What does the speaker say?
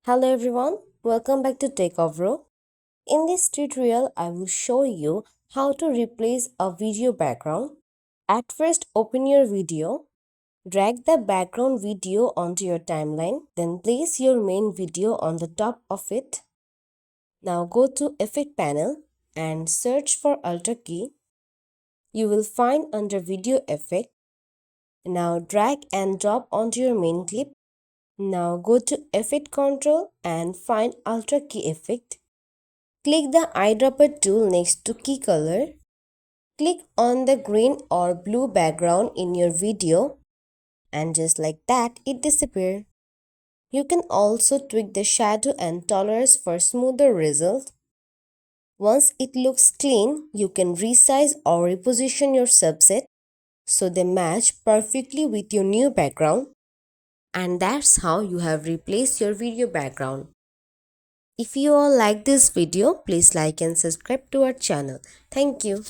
Hello everyone, welcome back to Techavro. In this tutorial, I will show you how to replace a video background. At first, open your video, drag the background video onto your timeline, then place your main video on the top of it. Now go to Effect panel and search for Alt key. You will find under Video Effect. Now drag and drop onto your main clip. Now go to Effect Control and find Alt key effect. Click the eyedropper tool next to key color. Click on the green or blue background in your video and just like that it disappears. You can also tweak the shadow and tolerance for smoother result. Once it looks clean, you can resize or reposition your subset so they match perfectly with your new background. And that's how you have replaced your video background. If you all like this video, please like and subscribe to our channel. Thank you.